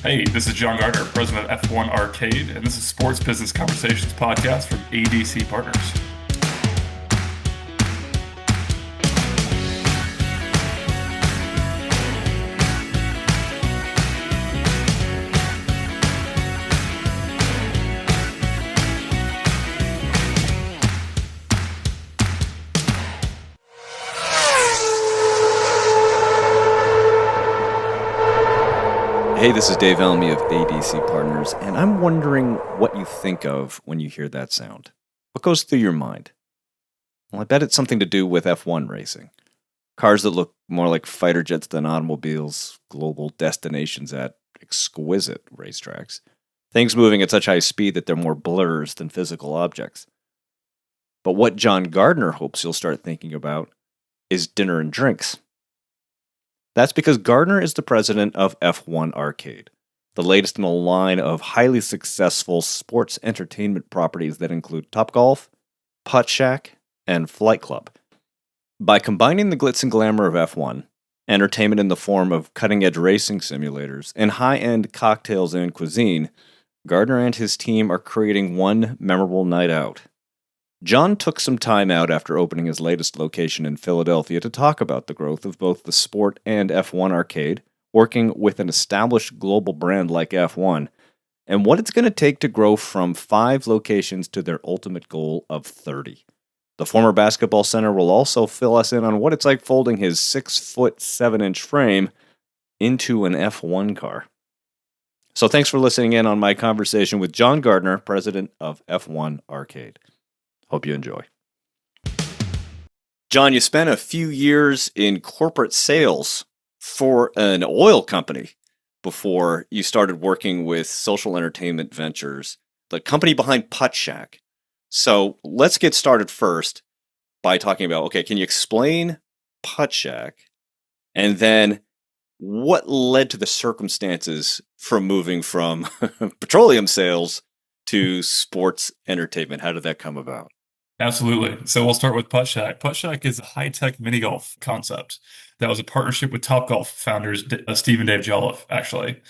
Hey, this is John Gardner, president of F1 Arcade, and this is Sports Business Conversations podcast from ADC Partners. Hey, this is Dave Elmy of ADC Partners, and I'm wondering what you think of when you hear that sound. What goes through your mind? Well, I bet it's something to do with F1 racing. Cars that look more like fighter jets than automobiles, global destinations at exquisite racetracks. Things moving at such high speed that they're more blurs than physical objects. But what John Gardner hopes you'll start thinking about is dinner and drinks. That's because Gardner is the president of F1 Arcade, the latest in a line of highly successful sports entertainment properties that include Topgolf, Putt Shack, and Flight Club. By combining the glitz and glamour of F1, entertainment in the form of cutting-edge racing simulators, and high-end cocktails and cuisine, Gardner and his team are creating one memorable night out. John took some time out after opening his latest location in Philadelphia to talk about the growth of both the sport and F1 Arcade, working with an established global brand like F1, and what it's going to take to grow from 5 locations to their ultimate goal of 30. The former basketball center will also fill us in on what it's like folding his 6-foot 7-inch frame into an F1 car. So thanks for listening in on my conversation with John Gardner, president of F1 Arcade. Hope you enjoy. John, you spent a few years in corporate sales for an oil company before you started working with social entertainment ventures, the company behind Putt Shack. So let's get started first by talking about, okay, can you explain Putt Shack? And then what led to the circumstances from moving from petroleum sales to sports entertainment? How did that come about? Absolutely. So we'll start with Putt Shack. Putt Shack is a high-tech mini golf concept that was a partnership with Topgolf founders Steve and Dave Jolliffe, actually.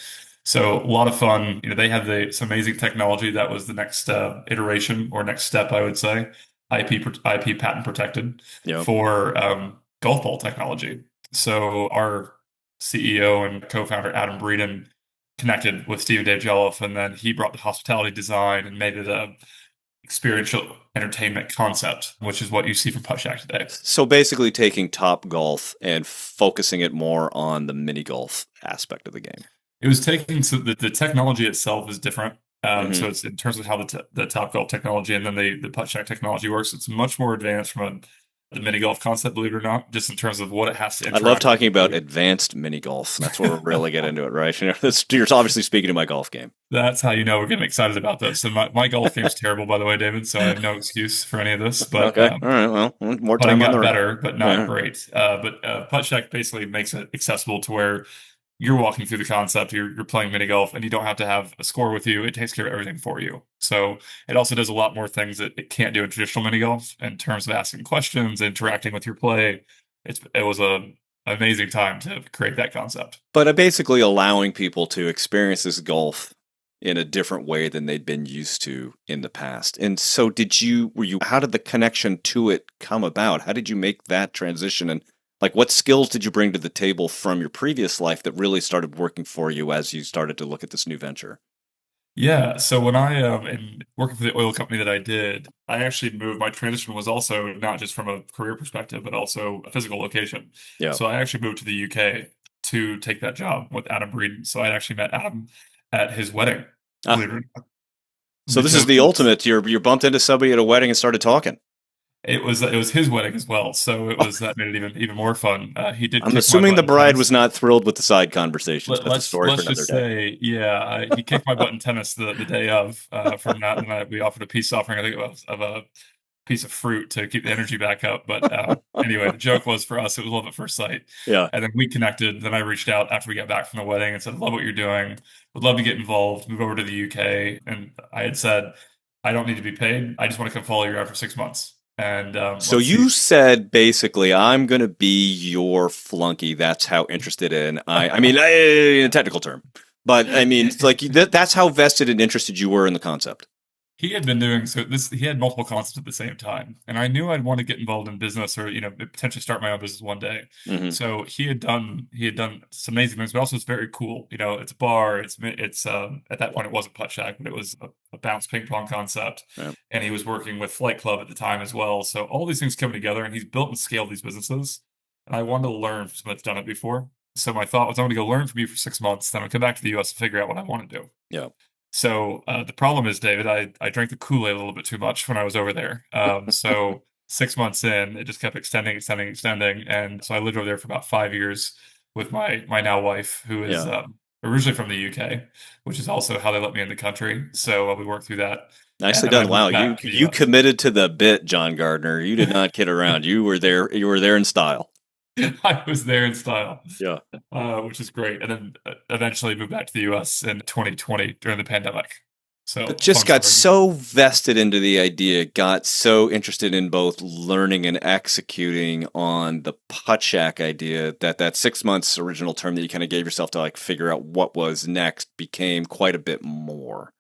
So a lot of fun. They had this amazing technology that was the next iteration or next step, I would say, IP patent protected Yep. for golf ball technology. So our CEO and co-founder Adam Breeden connected with Steve and Dave Jolliffe, and then he brought the hospitality design and made it a experiential entertainment concept, which is what you see from Putt Shack today. So basically taking Top Golf and focusing it more on the mini golf aspect of the game. It was taking, so the technology itself is different. So it's in terms of how the Top Golf technology and then the Putt Shack technology works, it's much more advanced from the mini golf concept, believe it or not, just in terms of what it has to interact. I love talking about advanced mini golf. That's where we really get into it, right? You're obviously speaking to my golf game. That's how you know we're getting excited about this. And my golf game's terrible, by the way, David, so I have no excuse for any of this. But okay, all right, well, more time on the better, but not great. But Putt Shack basically makes it accessible to where you're walking through the concept, you're playing mini golf, and you don't have to have a score with you. It takes care of everything for you. So it also does a lot more things that it can't do in traditional mini golf in terms of asking questions, interacting with your play. It was an amazing time to create that concept. But basically allowing people to experience this golf in a different way than they'd been used to in the past. And so how did the connection to it come about? How did you make that transition? And what skills did you bring to the table from your previous life that really started working for you as you started to look at this new venture? Yeah, so when I in working for the oil company that I did, I actually moved. My transition was also not just from a career perspective, but also a physical location. Yeah. So I actually moved to the UK to take that job with Adam Breeden. So I actually met Adam at his wedding. Believe it or not. So this is the ultimate. You're bumped into somebody at a wedding and started talking. It was his wedding as well, so that made it even more fun. He did. I'm assuming the bride was not thrilled with the side conversations. But the story let's for another just day. say, yeah, he kicked my butt in tennis the day of from that, and we offered a peace offering, I think it was, of a piece of fruit to keep the energy back up. But anyway, the joke was for us, it was love at first sight. Yeah. And then we connected. Then I reached out after we got back from the wedding and said, "Love what you're doing. Would love to get involved. Move over to the UK." And I had said, "I don't need to be paid. I just want to come follow you around for 6 months." And so you said basically, I'm going to be your flunky. That's how interested in I mean, in a technical term. But I mean, it's like that's how vested and interested you were in the concept. He had been doing so this he had multiple concepts at the same time. And I knew I'd want to get involved in business or, potentially start my own business one day. Hmm. So he had done some amazing things, but also it's very cool. It's a bar, it's at that point it wasn't Putt Shack, but it was a bounce ping pong concept. Yeah. And he was working with Flight Club at the time as well. So all these things come together and he's built and scaled these businesses. And I wanted to learn from someone that's done it before. So my thought was I'm gonna go learn from you for 6 months, then I'll come back to the US and figure out what I want to do. Yeah. So the problem is, David, I drank the Kool-Aid a little bit too much when I was over there. So 6 months in, it just kept extending, extending, extending, and so I lived over there for about 5 years with my now wife, who is Yeah. originally from the UK, which is also how they let me in the country. So we worked through that, and Nicely then I done. Wow, moved you back to the you US. committed to the bit, John Gardner. You did not kid around. You were there. You were there in style. I was there in style, Yeah. which is great, and then eventually moved back to the US in 2020 during the pandemic. But So just fun got story. so vested into the idea, got so interested in both learning and executing on the putt shack idea that 6 months original term that you kind of gave yourself to like figure out what was next became quite a bit more.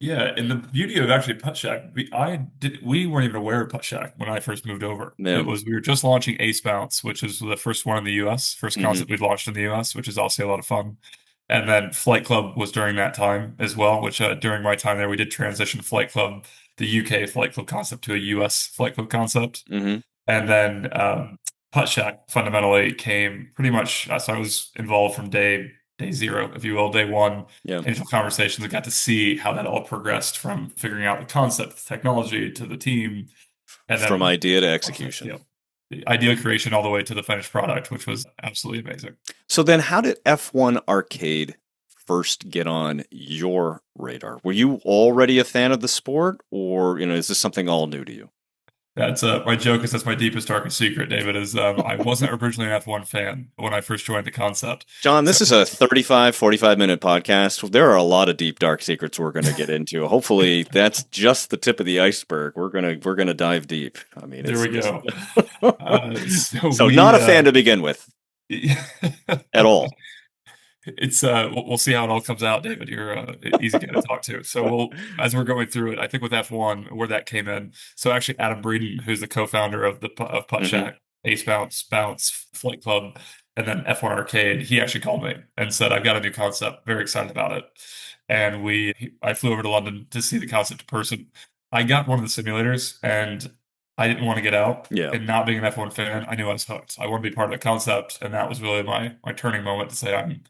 Yeah, and the beauty of actually Putt Shack, we weren't even aware of Putt Shack when I first moved over. Yeah. We were just launching Ace Bounce, which is the first one in the US, first Hmm. concept we'd launched in the US, which is also a lot of fun. And then Flight Club was during that time as well, which during my time there, we did transition Flight Club, the UK Flight Club concept to a US Flight Club concept. Hmm. And then Putt Shack fundamentally came pretty much. So I was involved from day zero, if you will, day one. Yeah. Initial conversations. I got to see how that all progressed from figuring out the concept, the technology, to the team, and From then idea to you execution. know, the idea creation all the way to the finished product, which was absolutely amazing. So then, how did F1 Arcade first get on your radar? Were you already a fan of the sport, or is this something all new to you? That's my joke is that's my deepest, darkest secret, David, is I wasn't originally an F1 fan when I first joined the concept. John, So this is a 35, 45-minute podcast. There are a lot of deep, dark secrets we're going to get into. Hopefully, that's just the tip of the iceberg. We're gonna dive deep. I mean, there we go. So so we not a fan to begin with at all. It's we'll see how it all comes out, David. You're easy guy to talk to. So as we're going through it, I think with F1 where that came in. So actually, Adam Breeden, who's the co-founder of Putt Hmm. Shack, Ace Bounce, Flight Club, and then F1 Arcade, he actually called me and said, "I've got a new concept. Very excited about it." And I flew over to London to see the concept in person. I got one of the simulators, and I didn't want to get out. Yeah. And not being an F1 fan, I knew I was hooked. I want to be part of the concept, and that was really my turning moment to say I'm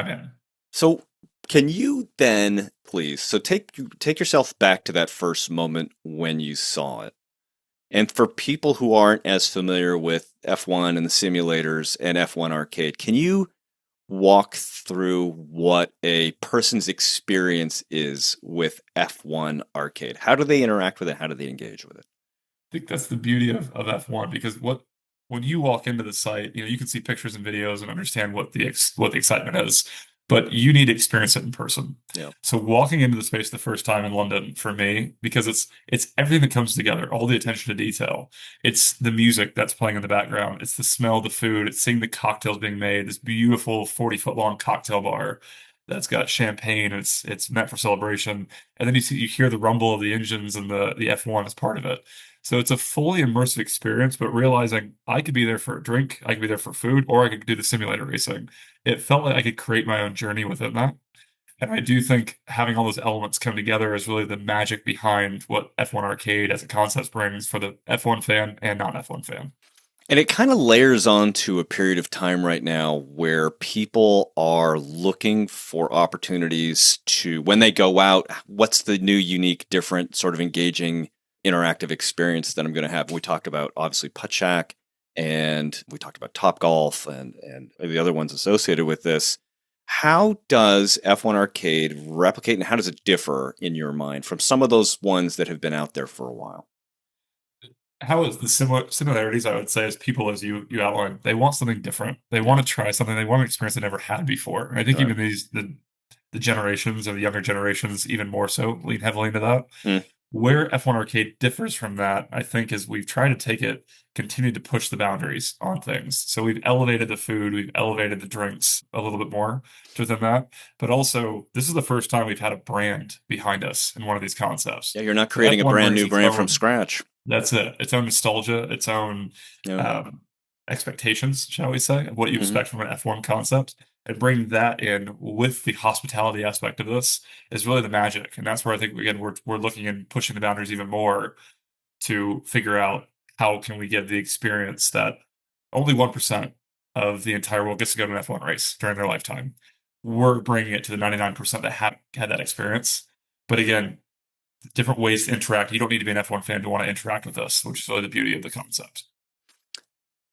in. So can you then please take yourself back to that first moment when you saw it? And for people who aren't as familiar with F1 and the simulators and F1 Arcade, can you walk through what a person's experience is with F1 Arcade? How do they interact with it? How do they engage with it? I think that's the beauty of F1 because when you walk into the site, you can see pictures and videos and understand what the excitement is, but you need to experience it in person. Yeah. So walking into the space the first time in London for me, because it's everything that comes together, all the attention to detail. It's the music that's playing in the background. It's the smell of the food. It's seeing the cocktails being made. This beautiful 40-foot long cocktail bar that's got champagne. It's meant for celebration, and then you hear the rumble of the engines and the F1 as part of it. So it's a fully immersive experience, but realizing I could be there for a drink, I could be there for food, or I could do the simulator racing. It felt like I could create my own journey within that. And I do think having all those elements come together is really the magic behind what F1 Arcade as a concept brings for the F1 fan and non F1 fan. And it kind of layers onto a period of time right now where people are looking for opportunities to, when they go out, what's the new, unique, different, sort of engaging, interactive experience that I'm going to have? We talked about, obviously, Putt Shack, and we talked about Top Golf and the other ones associated with this. How does F1 Arcade replicate, and how does it differ in your mind from some of those ones that have been out there for a while? How is the similarities, I would say, as people as you outlined, they want something different. They want to try something. They want an experience they never had before. And I think Right. even the generations or the younger generations even more so lean heavily into that. Where F1 Arcade differs from that, I think, is we've tried to continue to push the boundaries on things. So we've elevated the food, we've elevated the drinks a little bit more within that. But also, this is the first time we've had a brand behind us in one of these concepts. Yeah, you're not So creating a F1 brand brings new its brand from own, scratch. that's it, its own nostalgia, its own Yeah. um, expectations, shall we say, of what you Hmm. expect from an F1 concept. And bringing that in with the hospitality aspect of this is really the magic. And that's where I think, again, we're looking and pushing the boundaries even more to figure out how can we give the experience that only 1% of the entire world gets to go to an F1 race during their lifetime. We're bringing it to the 99% that have had that experience. But again, different ways to interact. You don't need to be an F1 fan to want to interact with us, which is really the beauty of the concept.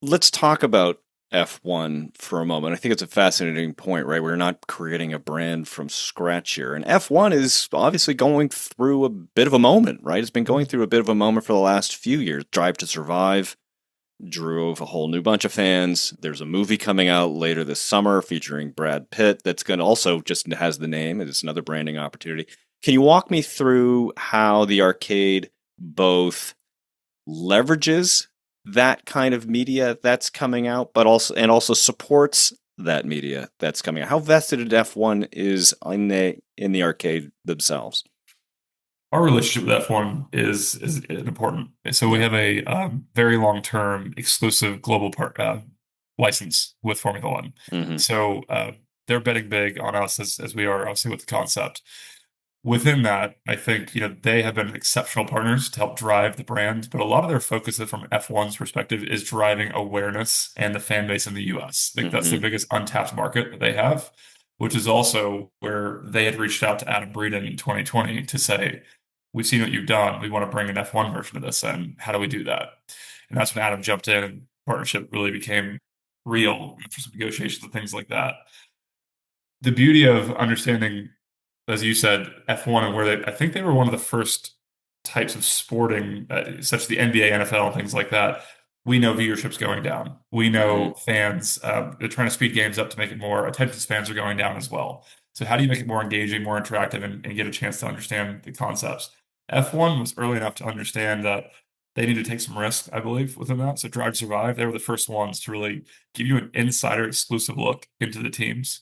Let's talk about F1 for a moment. I think it's a fascinating point, right? We're not creating a brand from scratch here. And F1 is obviously going through a bit of a moment, right? It's been going through a bit of a moment for the last few years. Drive to Survive drove a whole new bunch of fans. There's a movie coming out later this summer featuring Brad Pitt that's going to also just has the name. It's another branding opportunity. Can you walk me through how the arcade both leverages that kind of media that's coming out, but also supports that media that's coming out? How vested F1 is in the arcade themselves? Our relationship with F1 is important. So we Yeah. have a very long-term exclusive global license with Formula One. Hmm. So they're betting big on us as we are obviously with the concept. Within that, I think, they have been exceptional partners to help drive the brand, but a lot of their focus from F1's perspective is driving awareness and the fan base in the US. I think that's the Hmm. biggest untapped market that they have, which is also where they had reached out to Adam Breeden in 2020 to say, we've seen what you've done. We want to bring an F1 version of this in. How do we do that? And that's when Adam jumped in and partnership really became real for some negotiations and things like that. The beauty of understanding, as you said, F1 and where I think they were one of the first types of sporting, such as the NBA, NFL, and things like that. We know viewership's going down. We Hmm. know fans, they're trying to speed games up to make it more, attention spans are going down as well. So how do you make it more engaging, more interactive, and get a chance to understand the concepts? F1 was early enough to understand that they need to take some risk, I believe, within that. So Drive to Survive, they were the first ones to really give you an insider exclusive look into the teams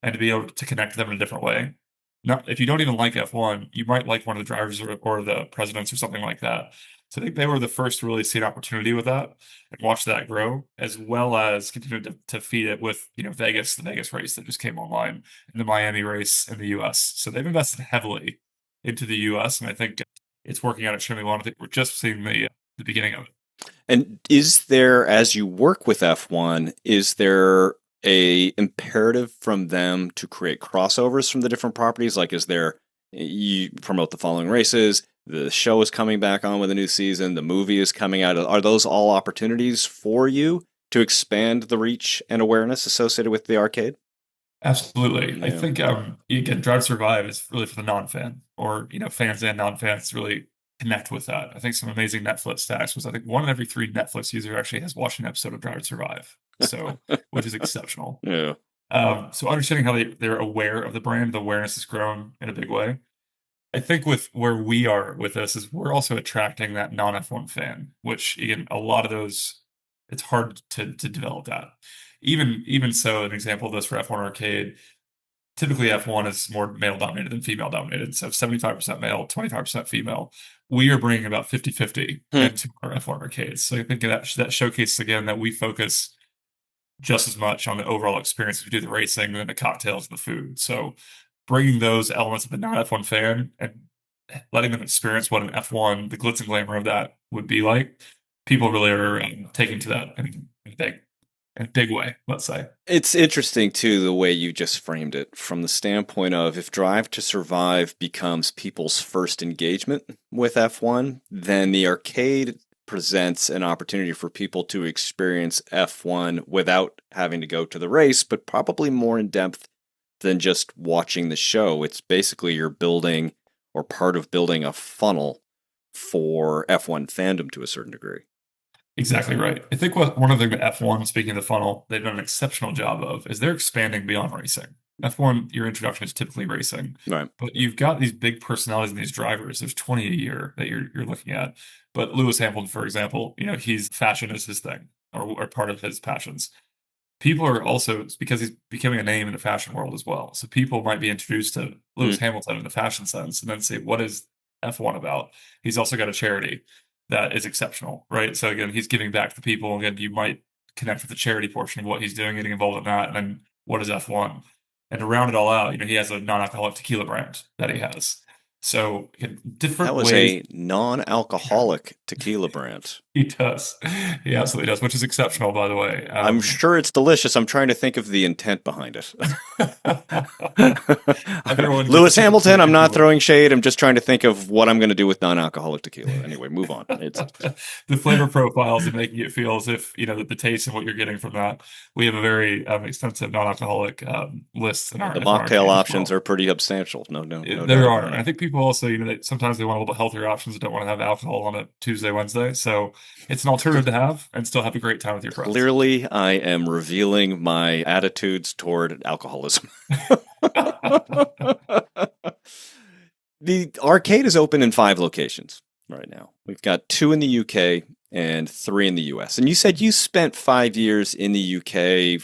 and to be able to connect them in a different way. Not if you don't even like F1, you might like one of the drivers or the presidents or something like that. So I think they were the first to really see an opportunity with that and watch that grow, as well as continue to feed it with, Vegas, the Vegas race that just came online, and the Miami race in the US. So they've invested heavily into the US, and I think it's working out extremely well. I think we're just seeing the beginning of it. And is there, as you work with F1, is there a imperative from them to create crossovers from the different properties? Like, is there, you promote the following races, the show is coming back on with a new season, the movie is coming out. Are those all opportunities for you to expand the reach and awareness associated with the arcade? Absolutely. I Yeah. think again, Drive to Survive is really for the non-fan, or fans and non-fans really connect with that. I think some amazing Netflix stats was I think one in every three Netflix user actually has watched an episode of Drive to Survive. So, which is exceptional. Yeah. So understanding how they're aware of the brand, the awareness has grown in a big way. I think with where we are with this is we're also attracting that non-F1 fan, which again, a lot of those, it's hard to develop that. Even so, an example of this for F1 Arcade, typically F1 is more male dominated than female dominated. So 75% male, 25% female. We are bringing about 50-50 Hmm. into our F1 arcades. So I think that showcases again that we focus just as much on the overall experience as we do the racing and the cocktails and the food. So bringing those elements of the non F1 fan and letting them experience what an F1, the glitz and glamour of that would be like, people really are taking to that in a big way, let's say. It's interesting too the way you just framed it from the standpoint of if Drive to Survive becomes people's first engagement with F1, then the arcade presents an opportunity for people to experience F1 without having to go to the race, but probably more in depth than just watching the show. It's basically you're building or part of building a funnel for F1 fandom to a certain degree. Exactly right. I think one of the things that F1, speaking of the funnel, they've done an exceptional job of is they're expanding beyond racing. F1, your introduction is typically racing, Right. but you've got these big personalities in these drivers. There's 20 a year that you're looking at. But Lewis Hamilton, for example, he's fashion is his thing or part of his passions. People are also, it's because he's becoming a name in the fashion world as well. So people might be introduced to Lewis Mm. Hamilton in the fashion sense and then say, what is F1 about? He's also got a charity that is exceptional, right? So again, he's giving back to people. Again, you might connect with the charity portion of what he's doing, getting involved in that. And then what is F1? And to round it all out, he has a non-alcoholic tequila brand that he has. So again, That different was ways. a non-alcoholic tequila brand. He does. He absolutely does, which is exceptional, by the way. I'm sure it's delicious. I'm trying to think of the intent behind it. Everyone Lewis gets Hamilton, I'm if you not will. throwing shade. I'm just trying to think of what I'm going to do with non-alcoholic tequila. Anyway, move on. It's The flavor profiles and making it feel as if the taste and what you're getting from that. We have a very extensive non-alcoholic list in the our mocktail arcade as options well. are pretty substantial. No doubt There are, about and it. I think people also, sometimes they want a little bit healthier options that don't want to have alcohol on a Tuesday, Wednesday. So it's an alternative to have and still have a great time with your friends. Clearly, I am revealing my attitudes toward alcoholism. The arcade is open in 5 locations right now. We've got 2 in the UK and 3 in the US. And you said you spent 5 years in the UK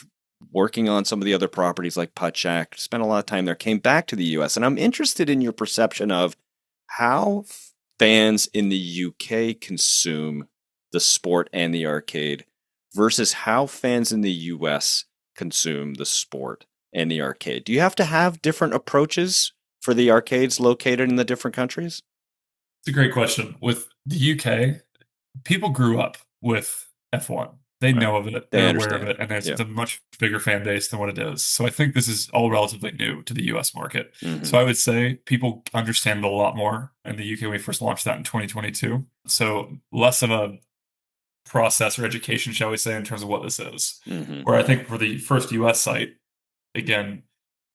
working on some of the other properties like Putt Shack, spent a lot of time there, came back to the US. And I'm interested in your perception of how fans in the UK consume the sport and the arcade versus how fans in the US consume the sport and the arcade. Do you have to have different approaches for the arcades located in the different countries? It's a great question. With the UK, people grew up with F1. They Right. know of it, They they're aware of understand it, it. and it's Yeah. a much bigger fan base than what it is. So I think this is all relatively new to the US market. Hmm. So I would say people understand it a lot more in the UK when we first launched that in 2022. So less of a process or education, shall we say, in terms of what this is. Hmm. Where I think for the first US site, again,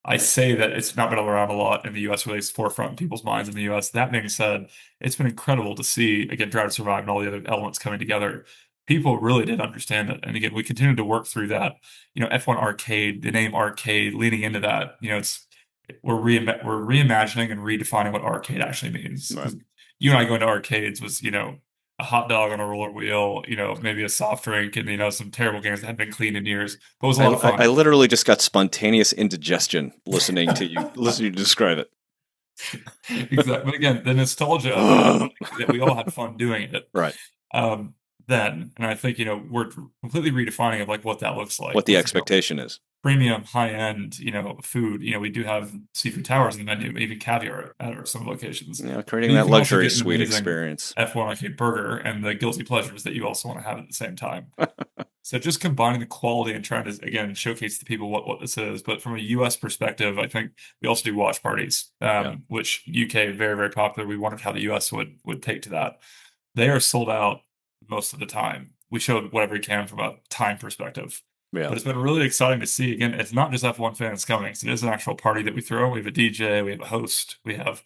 I say that it's not been around a lot in the US, really it's forefront in people's minds in the US. That being said, it's been incredible to see, again, Drive to Survive and all the other elements coming together. People really did understand it. And again, we continue to work through that. F1 Arcade, the name arcade, leaning into that, we're reimagining and redefining what arcade actually means. Right. Because you and I going to arcades was, a hot dog on a roller wheel, maybe a soft drink and, some terrible games that hadn't been cleaned in years. But it was a lot of I fun. literally just got spontaneous indigestion listening to you describe it. Exactly. But again, the nostalgia of it, that we all had fun doing it. Right. Then, and I think, we're completely redefining of like what that looks like What the with, expectation is. premium, high end, food. We do have seafood towers in the menu, even caviar at some locations. Creating You that can also luxury get an suite amazing experience. F1 arcade burger and the guilty pleasures that you also want to have at the same time. So just combining the quality and trying to again showcase to people what this is. But from a US perspective, I think we also do watch parties, Yeah. which UK very, very popular. We wondered how the US would take to that. They are sold out most of the time. We showed whatever we can from a time perspective. Yeah. But it's been really exciting to see. Again, it's not just F1 fans coming. So it is an actual party that we throw. We have a DJ, we have a host, we have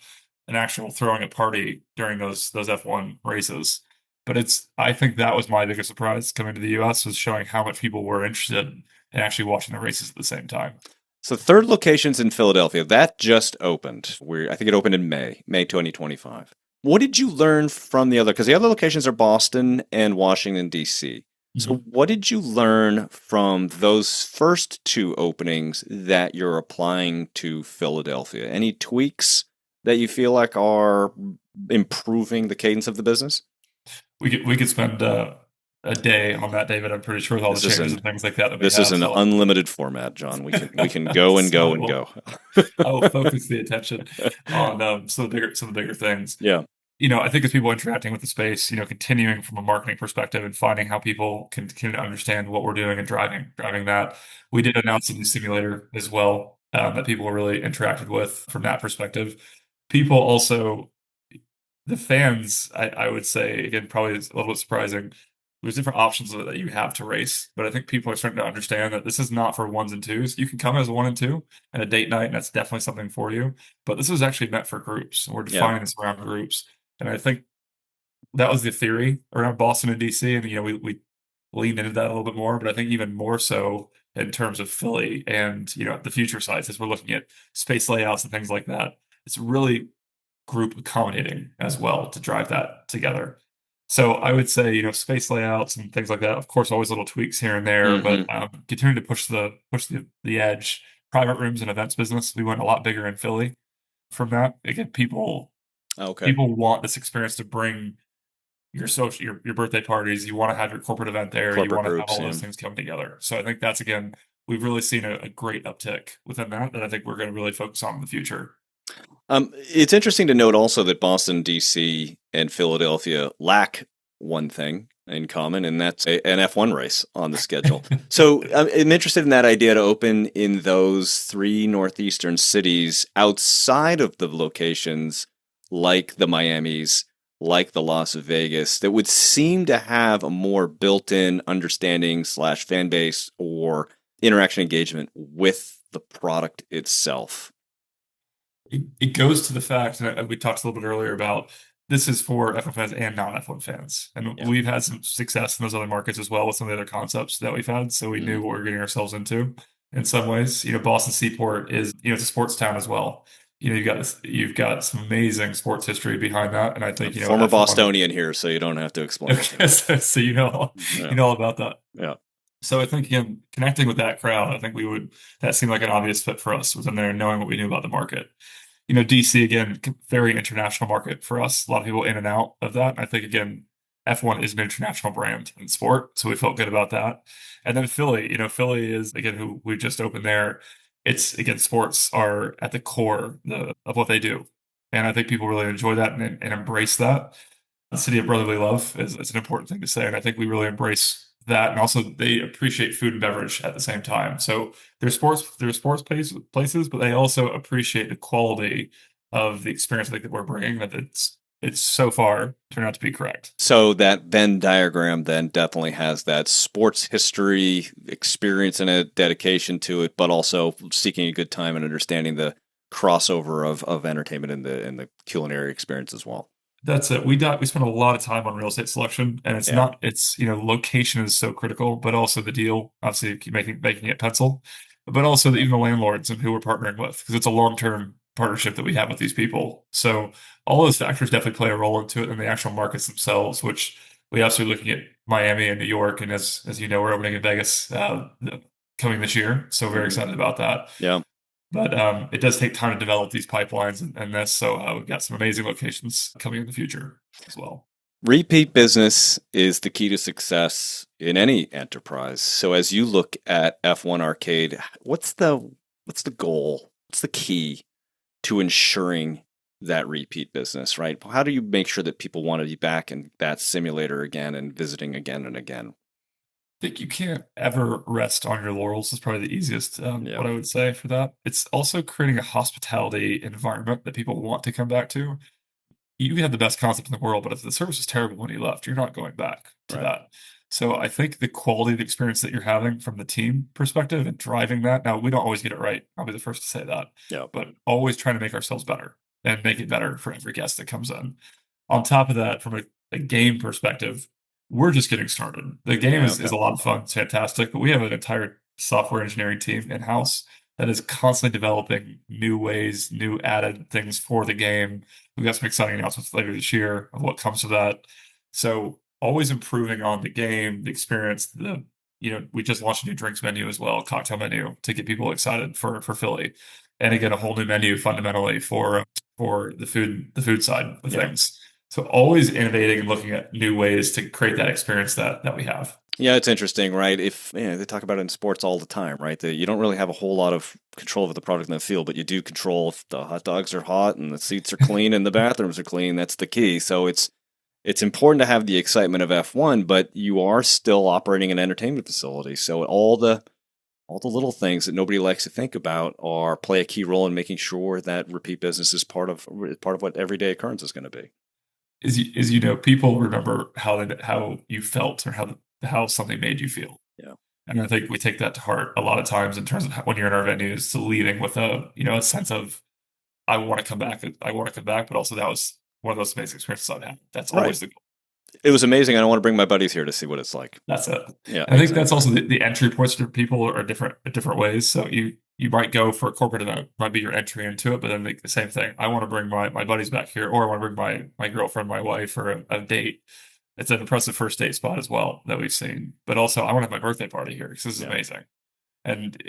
an actual throwing a party during those F1 races. But I think that was my biggest surprise coming to the US was showing how much people were interested in actually watching the races at the same time. So third location's in Philadelphia. That just opened. I think it opened in May 2025. What did you learn from the other? Because the other locations are Boston and Washington, D.C. So what did you learn from those first 2 openings that you're applying to Philadelphia? Any tweaks that you feel like are improving the cadence of the business? We could spend a day on that, David. I'm pretty sure with all the changes and things like that we This have. is an So unlimited format, John. We can go and go and go. I will focus the attention on some of the bigger things. Yeah. I think as people interacting with the space, continuing from a marketing perspective and finding how people can continue to understand what we're doing and driving that. We did announce a new simulator as well that people were really interacted with from that perspective. People also, the fans, I would say, again, probably it's a little bit surprising. There's different options that you have to race, but I think people are starting to understand that this is not for ones and twos. You can come as a 1 and 2 and a date night, and that's definitely something for you. But this is actually meant for groups, and we're Yeah. defining this around groups. And I think that was the theory around Boston and DC, and we leaned into that a little bit more. But I think even more so, in terms of Philly and the future sites as we're looking at space layouts and things like that. It's really group accommodating as well to drive that together. So I would say, space layouts and things like that. Of course, always little tweaks here and there, but Hmm. continue to push the edge. Private rooms and events business. We went a lot bigger in Philly from that. Again, Okay. people want this experience to bring your birthday parties. You want to have your corporate event there. You Corporate want to have groups, all yeah. those things come together. So I think that's again, we've really seen a great uptick within that I think we're going to really focus on in the future. It's interesting to note also that Boston, D.C., and Philadelphia lack one thing in common, and that's an F1 race on the schedule. So I'm interested in that idea to open in those three northeastern cities outside of the locations like the Miamis, like the Las Vegas, that would seem to have a more built-in understanding slash fan base or interaction engagement with the product itself. It goes to the fact, and we talked a little bit earlier about this is for F1 fans and non-F1 fans. And Yeah. we've had some success in those other markets as well with some of the other concepts that we've had. So we Mhm. knew what we were getting ourselves into in some ways. Boston Seaport is, it's a sports town as well. You've got some amazing sports history behind that. And I A think, former F1. Bostonian here, so you don't have to explain it to Okay, me. so Yeah, all about that. yeah, So I think again, connecting with that crowd, I think that seemed like an obvious fit for us within there, knowing what we knew about the market. DC again, very international market for us. A lot of people in and out of that. I think again, F1 is an international brand in sport, so we felt good about that. And then Philly, Philly is again who we just opened there. It's again, sports are at the core of what they do, and I think people really enjoy that and embrace that. The city of brotherly love is an important thing to say, and I think we really embrace that. And also, they appreciate food and beverage at the same time. So there's sports places, but they also appreciate the quality of the experience I think that we're bringing. That it's so far turned out to be correct. so that Venn diagram then definitely has that sports history, experience, and a dedication to it, but also seeking a good time and understanding the crossover of entertainment and the culinary experience as well. That's it. We spend a lot of time on real estate selection, and it's Yeah, not it's location is so critical, but also the deal, obviously keep making it pencil, but also yeah, even the landlords and who we're partnering with, because it's a long-term partnership that we have with these people. So all those factors definitely play a role into it, and the actual markets themselves, which we also are looking at Miami and New York, and as you know, we're opening in Vegas coming this year, so very hmm, excited about that. yeah. But it does take time to develop these pipelines and this. So we've got some amazing locations coming in the future as well. Repeat business is the key to success in any enterprise. So as you look at F1 Arcade, what's the goal? What's the key to ensuring that repeat business, right? How do you make sure that people want to be back in that simulator again and visiting again and again? I think you can't ever rest on your laurels is probably the easiest Yeah, what I would say for that. It's also creating a hospitality environment that people want to come back to. You have the best concept in the world, but if the service is terrible when you left, you're not going back to right. that. So I think the quality of the experience that you're having from the team perspective and driving that. Now, we don't always get it right. I'll be the first to say that, Yeah, but always trying to make ourselves better and make it better for every guest that comes in. On top of that, from a game perspective, we're just getting started. The game yeah, is okay. a lot of fun. It's fantastic, but we have an entire software engineering team in house that is constantly developing new ways, new added things for the game. We've got some exciting announcements later this year of what comes to that. So always improving on the game, the experience. We just launched a new drinks menu as well, cocktail menu to get people excited for Philly, and again a whole new menu fundamentally for the food side of Yeah. things. So always innovating and looking at new ways to create that experience that we have. Yeah, it's interesting, right? If they talk about it in sports all the time, right? That you don't really have a whole lot of control over the product in the field, but you do control if the hot dogs are hot and the seats are clean and the bathrooms are clean. That's the key. So it's important to have the excitement of F1, but you are still operating an entertainment facility. So all the little things that nobody likes to think about are play a key role in making sure that repeat business is part of what everyday occurrence is going to be. People remember how you felt or how something made you feel. Yeah. And I think we take that to heart a lot of times in terms of when you're in our venues to leaving with a sense of I want to come back, but also that was one of those amazing experiences I've had. That's Right. always the goal. It was amazing. I want to bring my buddies here to see what it's like. That's it. Yeah, And I think that's also the entry points for people are different ways. So you might go for a corporate event, might be your entry into it, but then the same thing. I want to bring my buddies back here, or I want to bring my girlfriend, my wife, for a date. It's an impressive first date spot as well that we've seen. But also, I want to have my birthday party here because this is amazing. And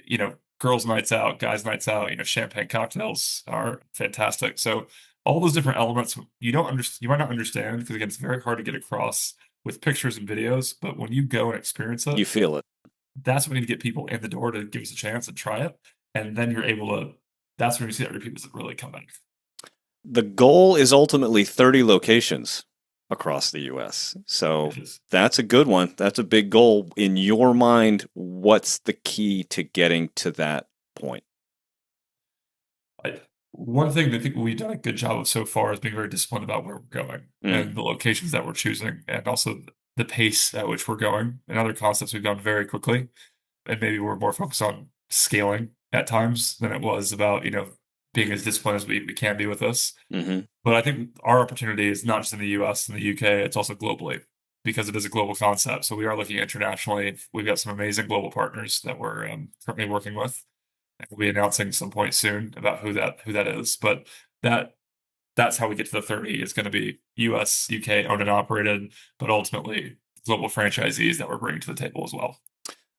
girls' nights out, guys' nights out, champagne cocktails are fantastic. So all those different elements you might not understand because again, it's very hard to get across with pictures and videos. But when you go and experience it, You feel it. that's when you get people in the door to give us a chance and try it, and then you're able to. That's when you see that repeat visit really come back. The goal is ultimately 30 locations across the U.S. So that's a good one. That's a big goal. In your mind, what's the key to getting to that point? One thing that I think we've done a good job of so far is being very disciplined about where we're going and the locations that we're choosing, and also the pace at which we're going. And other concepts we've gone very quickly, and maybe we're more focused on scaling at times than it was about being as disciplined as we can be with this. But I think our opportunity is not just in the US and the UK, it's also globally because it is a global concept. So we are looking internationally. We've got some amazing global partners that we're currently working with. And we'll be announcing some point soon about who that is. But that's how we get to the 30 is going to be US, UK owned and operated, but ultimately global franchisees that we're bringing to the table as well.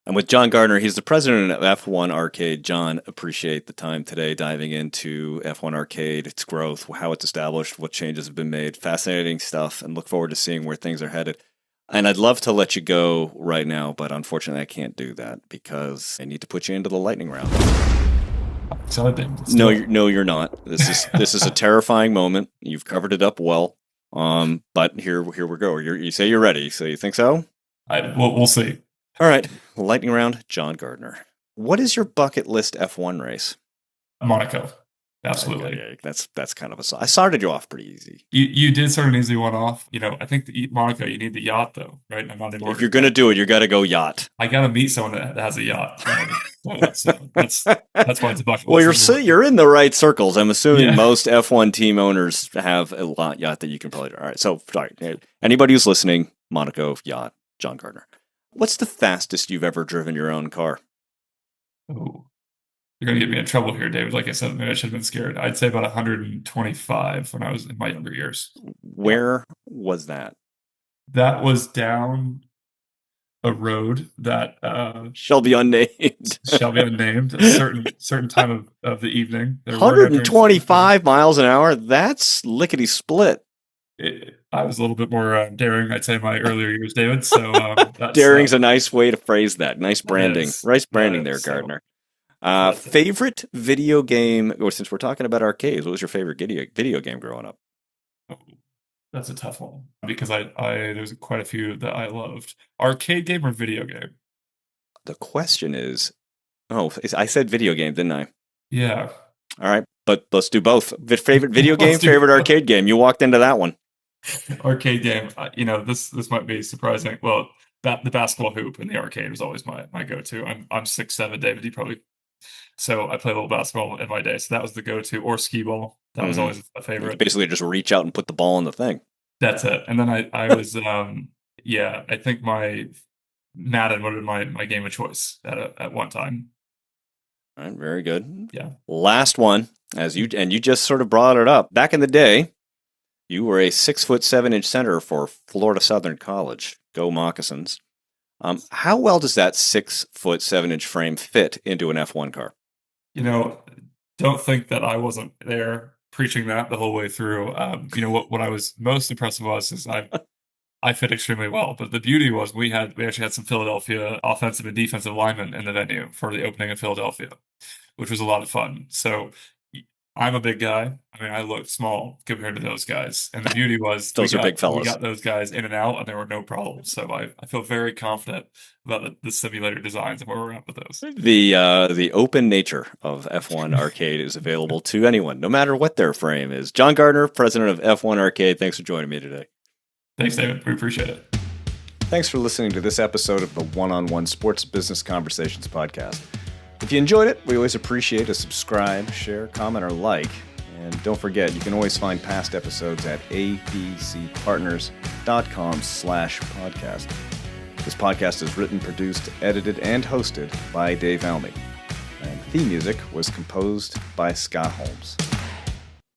I'm with John Gardner. He's the president of F1 Arcade. John, appreciate the time today diving into F1 Arcade, its growth, how it's established, what changes have been made. Fascinating stuff, and look forward to seeing where things are headed. And I'd love to let you go right now, but unfortunately I can't do that because I need to put you into the lightning round. No, you're not. This is a terrifying moment. You've covered it up well. But here we go. You say you're ready. So you think so? We'll see. All right, lightning round, John Gardner. What is your bucket list F1 race? Monaco. Absolutely. Okay, that's kind of I started you off pretty easy. You did start an easy one off. I think Monaco, you need the yacht though, right? If you're going to do it, you got to go yacht. I got to meet someone that has a yacht. So that's why it's a bucket list. Well, you're in the right circles. I'm assuming most F1 team owners have a yacht that you can probably do. All right, so sorry. Anybody who's listening, Monaco yacht, John Gardner. What's the fastest you've ever driven your own car? Oh, you're going to get me in trouble here, David. Like I said, maybe I should have been scared. I'd say about 125 when I was in my younger years. Where was that? That was down a road that shall be unnamed. A certain time of the evening. 125 miles an hour. That's lickety split. I was a little bit more daring, I'd say, in my earlier years, David. So daring's a nice way to phrase that. Nice branding. Nice branding there, Gardner. Favorite video game, or since we're talking about arcades, what was your favorite video game growing up? Oh, that's a tough one because there's quite a few that I loved. Arcade game or video game? The question is, I said video game, didn't I? Yeah. All right, but let's do both. Favorite video game, favorite arcade game. You walked into that one. Arcade game. This might be surprising. Well, the basketball hoop in the arcade was always my go-to. I'm 6'7", David. You probably. So I played a little basketball in my day. So that was the go-to, or skee ball. That was always a favorite. Basically, just reach out and put the ball in the thing. That's it. And then I was, I think my Madden would have been my game of choice at one time. All right, very good. Yeah. Last one, you just sort of brought it up. Back in the day, you were a 6'7" center for Florida Southern College. Go Moccasins. How well does that 6'7" frame fit into an F1 car? Don't think that I wasn't there preaching that the whole way through. What I was most impressed with is I fit extremely well. But the beauty was we actually had some Philadelphia offensive and defensive linemen in the venue for the opening of Philadelphia, which was a lot of fun. So I'm a big guy. I mean, I looked small compared to those guys. And the beauty was those are big fellas. We got those guys in and out, and there were no problems. So I feel very confident about the simulator designs and where we're at with those. The open nature of F1 Arcade is available to anyone, no matter what their frame is. John Gardner, president of F1 Arcade, thanks for joining me today. Thanks, David. We appreciate it. Thanks for listening to this episode of the One-on-One Sports Business Conversations podcast. If you enjoyed it, we always appreciate a subscribe, share, comment, or like. And don't forget, you can always find past episodes at abcpartners.com/podcast. This podcast is written, produced, edited, and hosted by Dave Almy. And theme music was composed by Scott Holmes.